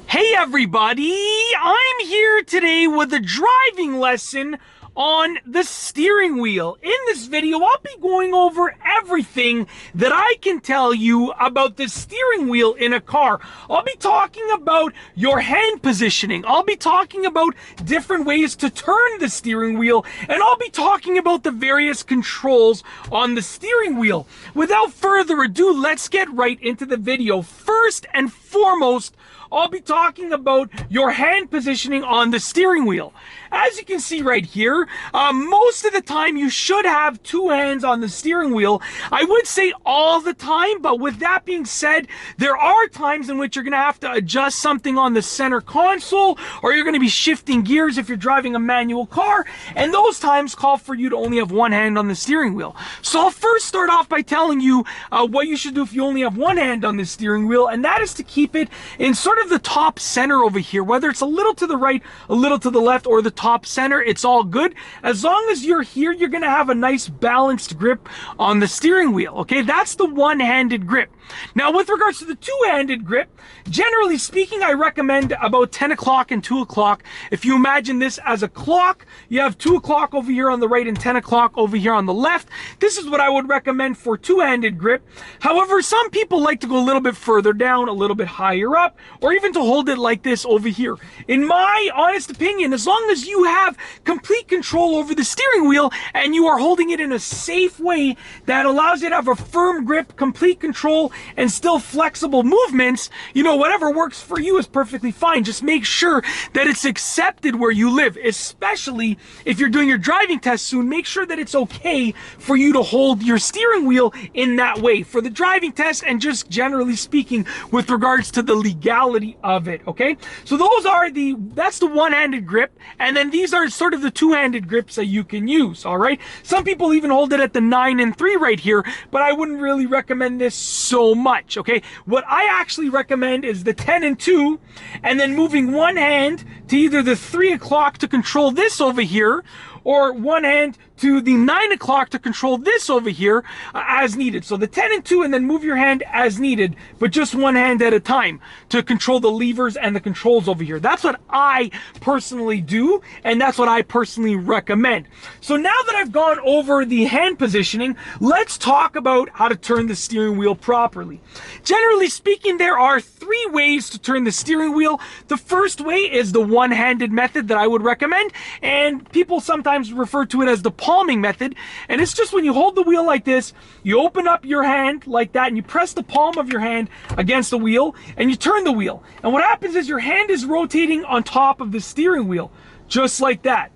Hey everybody, I'm here today with a driving lesson on the steering wheel. In this video, I'll be going over everything that I can tell you about the steering wheel in a car. I'll be talking about your hand positioning. I'll be talking about different ways to turn the steering wheel, and I'll be talking about the various controls on the steering wheel. Without further ado, let's get right into the video. First and foremost, I'll be talking about your hand positioning on the steering wheel. As you can see right here, most of the time you should have two hands on the steering wheel. I would say all the time, but with that being said, there are times in which you're going to have to adjust something on the center console, or you're going to be shifting gears if you're driving a manual car, and those times call for you to only have one hand on the steering wheel. So I'll first start off by telling you what you should do if you only have one hand on the steering wheel, and that is to keep it in sort of the top center over here. Whether it's a little to the right, a little to the left, or the top center, it's all good. As long as you're here, you're going to have a nice balanced grip on the steering wheel. Okay, that's the one-handed grip. Now, with regards to the two-handed grip, generally speaking, I recommend about 10 o'clock and 2 o'clock. If you imagine this as a clock, you have 2 o'clock over here on the right and 10 o'clock over here on the left. This is what I would recommend for two-handed grip. However, some people like to go a little bit further down, a little bit higher up, or even to hold it like this over here. In my honest opinion, as long as you have complete control over the steering wheel and you are holding it in a safe way that allows you to have a firm grip, complete control, and still flexible movements, you know, whatever works for you is perfectly fine. Just make sure that it's accepted where you live, especially if you're doing your driving test soon. Make sure that it's okay for you to hold your steering wheel in that way for the driving test, and just generally speaking with regards to the legality of it. Okay, so that's the one-handed grip, and then these are sort of the two-handed grips that you can use. All right, some people even hold it at the 9 and 3 right here, but I wouldn't really recommend this so much. Okay, what I actually recommend is the 10 and 2, and then moving one hand to either the 3 o'clock to control this over here, or one hand to the 9 o'clock to control this over here as needed. So the 10 and 2, and then move your hand as needed, but just one hand at a time to control the levers and the controls over here. That's what I personally do, and that's what I personally recommend. So now that I've gone over the hand positioning, let's talk about how to turn the steering wheel properly. Generally speaking, there are 3 ways to turn the steering wheel. The first way is the one-handed method that I would recommend, and people sometimes refer to it as the palming method, and it's just when you hold the wheel like this, you open up your hand like that, and you press the palm of your hand against the wheel, and you turn the wheel. And what happens is your hand is rotating on top of the steering wheel, just like that.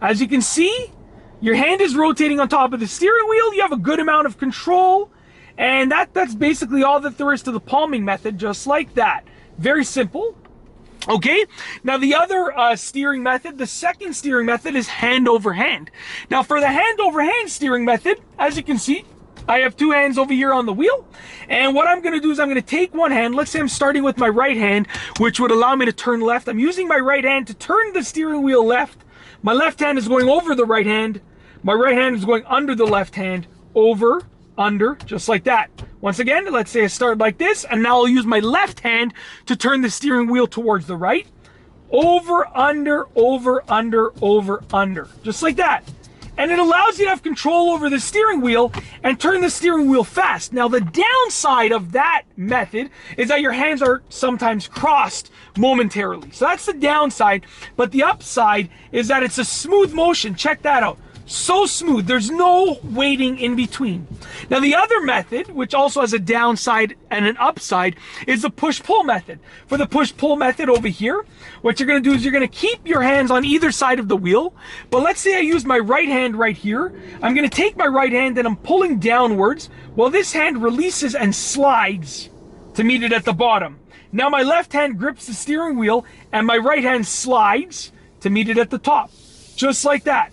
As you can see, your hand is rotating on top of the steering wheel. You have a good amount of control, and that's basically all that there is to the palming method, just like that. Very simple. Okay, now the other steering method, the second steering method, is hand over hand. Now for the hand over hand steering method, as you can see, I have 2 hands over here on the wheel, and what I'm going to do is I'm going to take one hand. Let's say I'm starting with my right hand, which would allow me to turn left. I'm using my right hand to turn the steering wheel left. My left hand is going over the right hand. My right hand is going under the left hand, over, under, just like that. Once again, let's say I start like this, and now I'll use my left hand to turn the steering wheel towards the right. Over, under, over, under, over, under. Just like that. And it allows you to have control over the steering wheel and turn the steering wheel fast. Now, the downside of that method is that your hands are sometimes crossed momentarily. So that's the downside. But the upside is that it's a smooth motion. Check that out. So smooth, there's no waiting in between. Now the other method, which also has a downside and an upside, is the push-pull method. For the push-pull method over here, what you're going to do is you're going to keep your hands on either side of the wheel, but let's say I use my right hand right here. I'm going to take my right hand and I'm pulling downwards, while this hand releases and slides to meet it at the bottom. Now my left hand grips the steering wheel and my right hand slides to meet it at the top, just like that.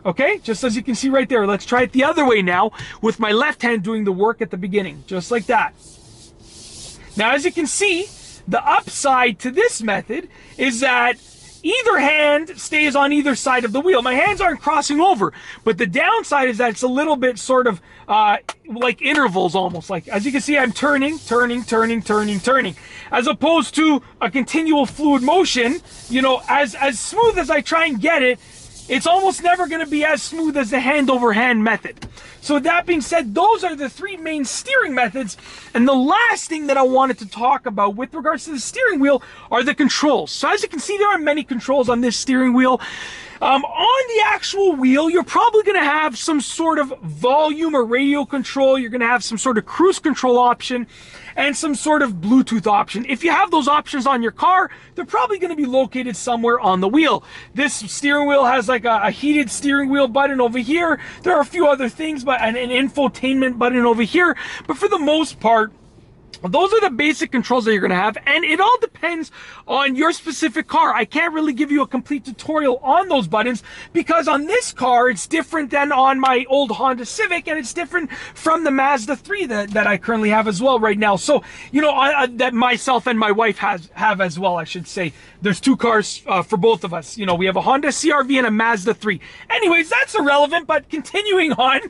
Okay, just as you can see right there. Let's try it the other way now, with my left hand doing the work at the beginning, just like that. Now, as you can see, the upside to this method is that either hand stays on either side of the wheel. My hands aren't crossing over, but the downside is that it's a little bit sort of like intervals almost. Like, as you can see, I'm turning, as opposed to a continual fluid motion. You know, as smooth as I try and get it, it's almost never going to be as smooth as the hand-over-hand method. So that being said, those are the three main steering methods. And the last thing that I wanted to talk about with regards to the steering wheel are the controls. So as you can see, there are many controls on this steering wheel. On the actual wheel, you're probably going to have some sort of volume or radio control. You're going to have some sort of cruise control option and some sort of Bluetooth option. If you have those options on your car, they're probably going to be located somewhere on the wheel. This steering wheel has like a heated steering wheel button over here. There are a few other things, but an infotainment button over here. But for the most part, those are the basic controls that you're going to have, and it all depends on your specific car. I can't really give you a complete tutorial on those buttons because on this car, it's different than on my old Honda Civic, and it's different from the Mazda 3 that I currently have as well right now. So, you know, that myself and my wife have as well, I should say. There's two cars for both of us. You know, we have a Honda CR-V and a Mazda 3. Anyways, that's irrelevant, but continuing on,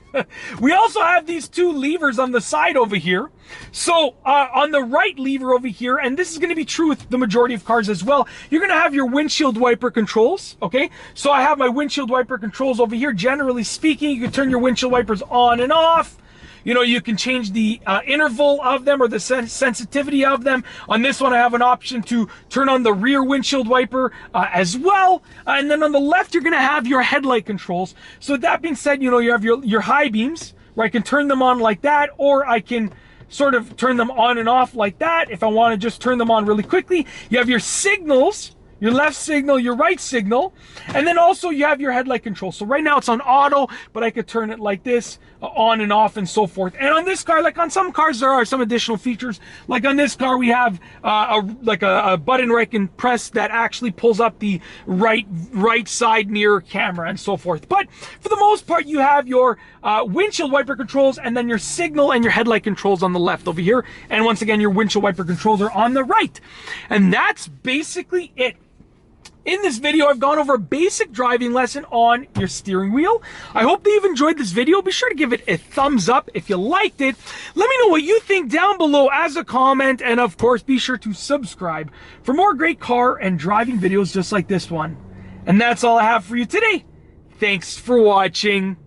we also have these two levers on the side over here. So, on the right lever over here, and this is going to be true with the majority of cars as well, you're going to have your windshield wiper controls, okay? So I have my windshield wiper controls over here. Generally speaking, you can turn your windshield wipers on and off. You know, you can change the interval of them or the sensitivity of them. On this one, I have an option to turn on the rear windshield wiper as well. And then on the left, you're going to have your headlight controls. So with that being said, you know, you have your high beams, where I can turn them on like that, or I can sort of turn them on and off like that if I want to just turn them on really quickly. You have your signals, your left signal, your right signal, and then also you have your headlight control. So right now it's on auto, but I could turn it like this, on and off and so forth. And on this car, like on some cars, there are some additional features. Like on this car, we have a button where I can press that actually pulls up the right side mirror camera and so forth. But for the most part, you have your windshield wiper controls and then your signal and your headlight controls on the left over here. And once again, your windshield wiper controls are on the right. And that's basically it. In this video, I've gone over a basic driving lesson on your steering wheel. I hope that you've enjoyed this video. Be sure to give it a thumbs up if you liked it. Let me know what you think down below as a comment. And of course, be sure to subscribe for more great car and driving videos just like this one. And that's all I have for you today. Thanks for watching.